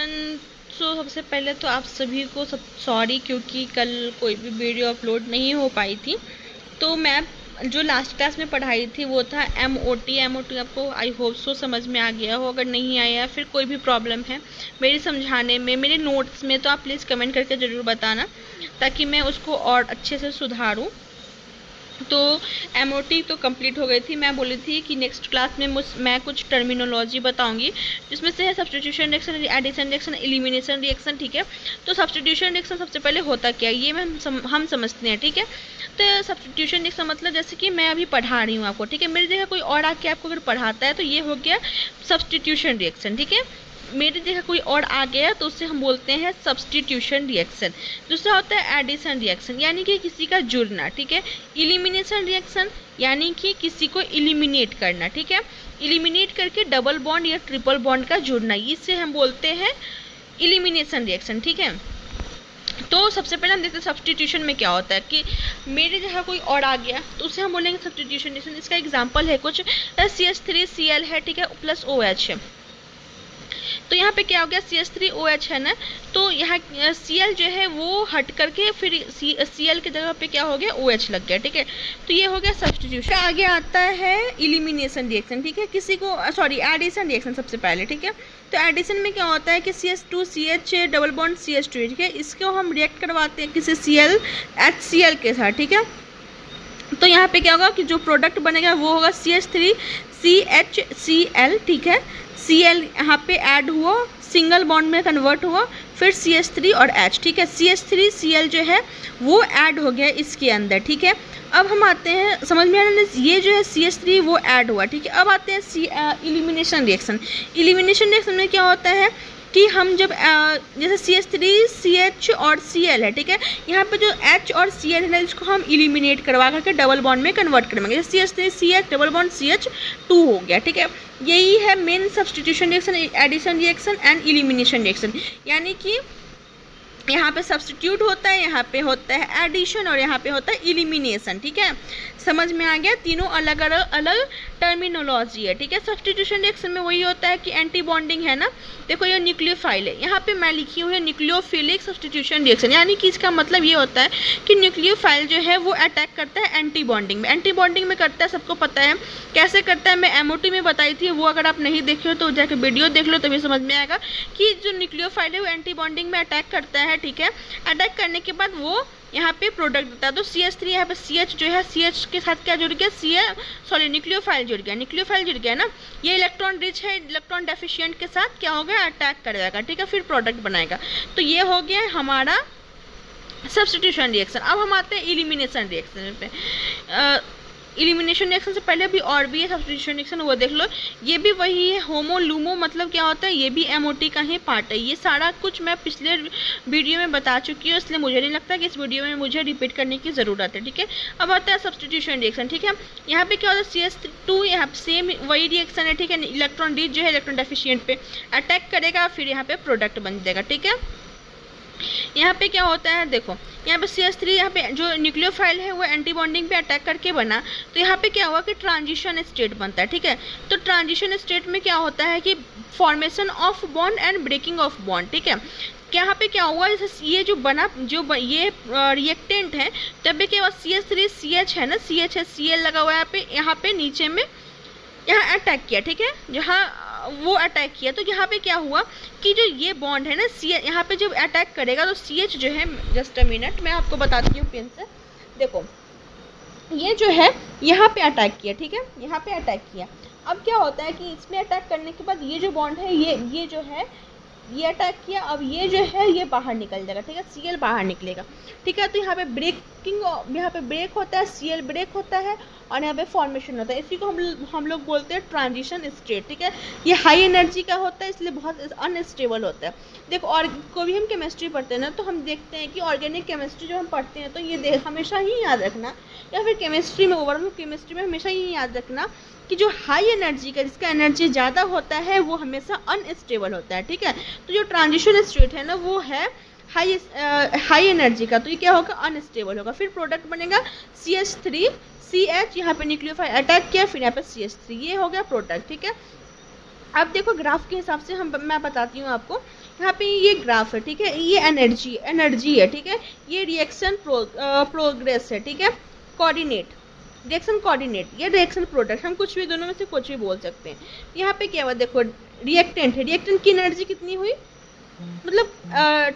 Everyone. सो सबसे पहले तो आप सभी को सॉरी, क्योंकि कल कोई भी वीडियो अपलोड नहीं हो पाई थी। तो मैं जो लास्ट क्लास में पढ़ाई थी वो था MOT। आपको आई होप सो समझ में आ गया हो। अगर नहीं आया फिर कोई भी प्रॉब्लम है मेरी समझाने में, मेरे नोट्स में, तो आप प्लीज़ कमेंट करके ज़रूर बताना ताकि मैं उसको और अच्छे से सुधारूँ। तो MOT तो कंप्लीट हो गई थी। मैं बोली थी कि नेक्स्ट क्लास में मैं कुछ टर्मिनोलॉजी बताऊंगी, जिसमें से है substitution reaction, addition reaction, elimination reaction. ठीक है, तो सब्स्टिट्यूशन रिएक्शन सबसे पहले होता क्या है ये हम समझते हैं। ठीक है, तो सब्स्टिट्यूशन रिएक्शन मतलब जैसे कि मैं अभी पढ़ा रही हूँ आपको, ठीक है, मेरी जगह कोई और आके आपको अगर पढ़ाता है तो ये हो गया सब्स्टिट्यूशन रिएक्शन। ठीक है, मेरी जगह कोई और आ गया तो उससे हम बोलते हैं सब्स्टिट्यूशन रिएक्शन। दूसरा होता है एडिशन रिएक्शन, यानी कि किसी का जुड़ना। ठीक है, इलिमिनेशन रिएक्शन यानी कि किसी को इलिमिनेट करना। ठीक है, इलिमिनेट करके डबल बॉन्ड या ट्रिपल बॉन्ड का जुड़ना, इससे हम बोलते हैं इलिमिनेशन रिएक्शन। ठीक है, तो सबसे पहले हम देखते हैं सब्स्टिट्यूशन में क्या होता है कि मेरी जगह कोई और आ गया तो उसे हम बोलेंगे सब्स्टिट्यूशन रिएक्शन। इसका एग्जाम्पल है कुछ CH3Cl है, ठीक है, प्लस OH है। तो यहाँ पे क्या हो गया, CH3OH है ना, तो यहाँ Cl जो है वो हट करके फिर Cl की जगह पे क्या हो गया, OH लग गया। ठीक है, तो ये हो गया सब्स्टिट्यूशन। आगे आता है इलिमिनेशन रिएक्शन। ठीक है, किसी को एडिशन रिएक्शन सबसे पहले। ठीक है, तो एडिशन में क्या होता है कि CH2CH डबल बॉन्ड CH2। ठीक है, इसको हम रिएक्ट करवाते हैं किसी HCl के साथ। ठीक है, तो यहाँ पे क्या होगा कि जो प्रोडक्ट बनेगा वो होगा CH3CHCl। ठीक है, Cl यहाँ पे ऐड हुआ, सिंगल बॉन्ड में कन्वर्ट हुआ, फिर CH3 और H। ठीक है, CH3Cl जो है वो ऐड हो गया इसके अंदर। ठीक है, अब हम आते हैं, समझ में आ रहा है, ये जो है CH3 वो ऐड हुआ। ठीक है, अब आते हैं इलिमिनेशन रिएक्शन। इलिमिनेशन रिएक्शन में क्या होता है कि हम जब जैसे CH3CH और Cl है, ठीक है, यहाँ पे जो H और Cl है इसको हम इलिमिनेट करवा करके डबल बॉन्ड में कन्वर्ट करेंगे। जैसे CH3CH डबल बॉन्ड CH2 हो गया। ठीक है, यही है main substitution reaction, addition reaction and elimination reaction. यानी कि यहाँ पे सब्स्टिट्यूट होता है, यहाँ पे होता है एडिशन और यहाँ पे होता है इलिमिनेशन। ठीक है, समझ में आ गया, तीनों अलग अलग टर्मिनोलॉजी है। ठीक है, सब्स्टिट्यूशन रिएक्शन में वही होता है कि एंटी बॉन्डिंग है ना, देखो ये न्यूक्लियोफाइल है, यहाँ पे मैं लिखी हुई है न्यूक्लियोफिलिक सब्स्टिट्यूशन रिएक्शन। यानी कि इसका मतलब ये होता है कि न्यूक्लियोफाइल जो है वो अटैक करता है एंटी बॉन्डिंग में। एंटी बॉन्डिंग में करता है, सबको पता है कैसे करता है, मैं MOT में बताई थी, वो अगर आप नहीं देखे हो तो जाकर वीडियो देख लो तभी समझ में आएगा कि जो न्यूक्लियोफाइल है वो एंटी बॉन्डिंग में अटैक करता है। ठीक है, अटैक करने के बाद वो यहाँ पे प्रोडक्ट देता है। तो CH3 यहाँ पे CH जो है, CH के साथ क्या जुड़ गया, न्यूक्लियोफाइल जुड़ गया, न्यूक्लियोफाइल जुड़ गया ना, ये इलेक्ट्रॉन रिच है, इलेक्ट्रॉन डेफिशिएंट के साथ क्या होगा, अटैक करेगा। ठीक है, फिर प्रोडक्ट बनाएगा। तो ये हो गया हमारा सब्स्टिट्यूशन रिएक्शन। अब हम आते हैं इलिमिनेशन रिएक्शन पे। इलिमिनेशन रिएक्शन से पहले भी और भी है सब्स्टिट्यूशन रिएक्शन, वो देख लो, ये भी वही है। होमो लूमो मतलब क्या होता है, ये भी MOT का ही पार्ट है। ये सारा कुछ मैं पिछले वीडियो में बता चुकी हूँ, इसलिए मुझे नहीं लगता कि इस वीडियो में मुझे रिपीट करने की ज़रूरत है। ठीक है, अब आता है सब्स्टिट्यूशन रिएक्शन। ठीक है, यहाँ पे क्या होता है, CH2 यहाँ पे सेम वही रिएक्शन है। ठीक है, इलेक्ट्रॉन रिच जो है इलेक्ट्रॉन डेफिशिएंट पे अटैक करेगा, फिर यहाँ पे प्रोडक्ट बन जाएगा। ठीक है, यहाँ पे क्या होता है, देखो यहाँ पे CH3 यहाँ पे जो न्यूक्लियोफाइल है वो एंटी बॉन्डिंग पे अटैक करके बना, तो यहाँ पे क्या हुआ कि ट्रांजिशन स्टेट बनता है। ठीक है, तो ट्रांजिशन स्टेट में क्या होता है कि formation of bond and breaking of bond. ठीक है, यहाँ पे क्या हुआ, ये जो बना ये रिएक्टेंट है, तब भी क्या हुआ, CH3CH है ना, CH है, Cl लगा हुआ है यहाँ पे नीचे में, यहाँ अटैक किया। ठीक है, जहाँ वो अटैक किया तो यहाँ पे क्या हुआ कि जो ये बॉन्ड है ना CH, यहाँ पे जब अटैक करेगा तो CH जो है, जस्ट अ मिनट मैं आपको बताती हूँ पेन से, देखो ये जो है यहाँ पे अटैक किया। ठीक है, यहाँ पे अटैक किया। अब क्या होता है कि इसमें अटैक करने के बाद ये जो बॉन्ड है ये जो है ये अटैक किया, अब ये जो है ये बाहर निकल जाएगा। ठीक है, Cl बाहर निकलेगा। ठीक है, तो यहाँ पे ब्रेकिंग, यहाँ पे ब्रेक होता है, Cl ब्रेक होता है और यहाँ पे फॉर्मेशन होता है। इसी को हम लोग बोलते हैं ट्रांजिशन स्टेट। ठीक है, ये हाई एनर्जी का होता है इसलिए बहुत अनस्टेबल होता है। देखो, और कोई भी हम केमिस्ट्री पढ़ते हैं ना तो हम देखते हैं कि ऑर्गेनिक केमिस्ट्री जो हम पढ़ते हैं तो ये हमेशा ही याद रखना, या फिर केमिस्ट्री में, ओवरऑल केमिस्ट्री में हमेशा ही याद रखना कि जो हाई एनर्जी का, जिसका एनर्जी ज़्यादा होता है वो हमेशा अनस्टेबल होता है। ठीक है, तो जो ट्रांजिशन स्टेट है ना वो है हाई एनर्जी का, तो ये क्या होगा, अनस्टेबल होगा। फिर प्रोडक्ट बनेगा CH3CH, यहाँ पे न्यूक्लियोफाइल अटैक किया, फिर यहाँ पे CH3, ये हो गया प्रोडक्ट। ठीक है, अब देखो ग्राफ के हिसाब से मैं बताती हूँ आपको। यहाँ पे ये ग्राफ है, ठीक है, ये एनर्जी है, ठीक है, ये रिएक्शन प्रोग्रेस है, ठीक है, कोऑर्डिनेट, रिएक्शन कोऑर्डिनेट, ये रिएक्शन प्रोडक्ट, हम कुछ भी दोनों में से कुछ भी बोल सकते हैं। यहाँ पे क्या हुआ देखो, रिएक्टेंट है, रिएक्टेंट की एनर्जी कितनी हुई, मतलब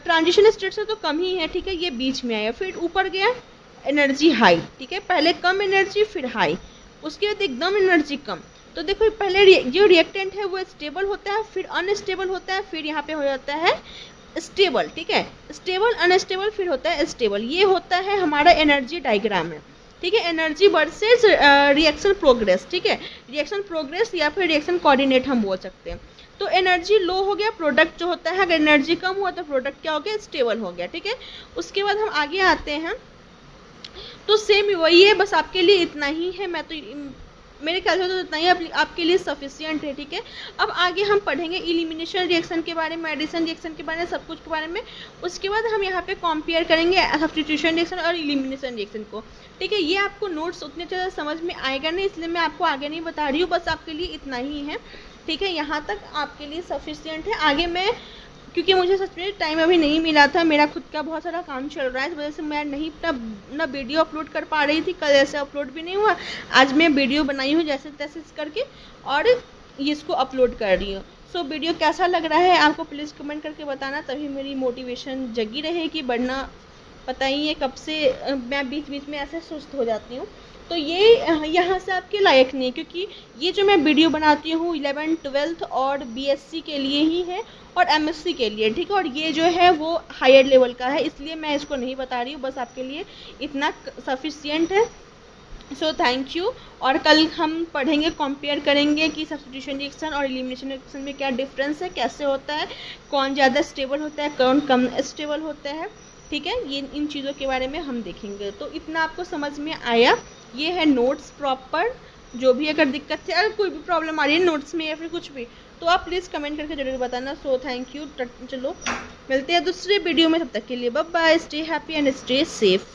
ट्रांजिशन स्टेट से तो कम ही है, ठीक है, ये बीच में आया, फिर ऊपर गया एनर्जी हाई, ठीक है, पहले कम एनर्जी फिर हाई, उसके बाद एकदम एनर्जी कम। तो देखो पहले जो रिएक्टेंट है वो स्टेबल होता है, फिर अनस्टेबल होता है, फिर यहाँ पे हो जाता है स्टेबल, ठीक है, स्टेबल अनस्टेबल फिर होता है स्टेबल। ये होता है हमारा एनर्जी डायग्राम है, ठीक है, एनर्जी वर्सेस रिएक्शन प्रोग्रेस, ठीक है, रिएक्शन प्रोग्रेस या फिर रिएक्शन कोऑर्डिनेट हम बोल सकते हैं। तो एनर्जी लो हो गया, प्रोडक्ट जो होता है, अगर एनर्जी कम हुआ तो प्रोडक्ट क्या हो गया, स्टेबल हो गया, ठीक है। उसके बाद हम आगे आते हैं, तो सेम वही है, बस आपके लिए इतना ही है, मैं तो मेरे ख्याल से तो इतना ही आपके लिए सफिशिएंट है, ठीक है। अब आगे हम पढ़ेंगे इलिमिनेशन रिएक्शन के बारे में, एडिशन रिएक्शन के बारे में, सब कुछ के बारे में। उसके बाद हम यहाँ पे कंपेयर करेंगे सब्स्टिट्यूशन रिएक्शन और इलिमिनेशन रिएक्शन को, ठीक है। ये आपको नोट्स उतने ज़्यादा समझ में आएगा नहीं, इसलिए मैं आपको आगे नहीं बता रही हूँ, बस आपके लिए इतना ही है, ठीक है, यहाँ तक आपके लिए सफिशिएंट है। आगे मैं, क्योंकि मुझे सच में टाइम अभी नहीं मिला था, मेरा खुद का बहुत सारा काम चल रहा है, इस वजह से मैं नहीं ना वीडियो अपलोड कर पा रही थी, कल ऐसे अपलोड भी नहीं हुआ, आज मैं वीडियो बनाई हूँ जैसे तैसे करके और इसको अपलोड कर रही हूँ। सो वीडियो कैसा लग रहा है आपको प्लीज़ कमेंट करके बताना, तभी मेरी मोटिवेशन जगी रहेगी, वरना पता ही है कब से मैं बीच बीच में ऐसे सुस्त हो जाती हूँ। तो ये यहाँ से आपके लायक नहीं, क्योंकि ये जो मैं वीडियो बनाती हूँ 11th 12th और बीएससी के लिए ही है और एमएससी के लिए, ठीक है, और ये जो है वो हायर लेवल का है, इसलिए मैं इसको नहीं बता रही हूँ, बस आपके लिए इतना सफिशिएंट है। So thank you. और कल हम पढ़ेंगे, कंपेयर करेंगे कि सब्स्टिट्यूशन रिएक्शन और एलिमिनेशन रिएक्शन में क्या डिफरेंस है, कैसे होता है, कौन ज़्यादा स्टेबल होता है, कौन कम स्टेबल होता है, ठीक है, ये इन चीज़ों के बारे में हम देखेंगे। तो इतना आपको समझ में आया, ये है नोट्स प्रॉपर, जो भी अगर दिक्कत है, अगर कोई भी प्रॉब्लम आ रही है नोट्स में या फिर कुछ भी, तो आप प्लीज़ कमेंट करके जरूर बताना। सो थैंक यू, चलो मिलते हैं दूसरे वीडियो में, तब तक के लिए bye bye, stay happy and stay safe.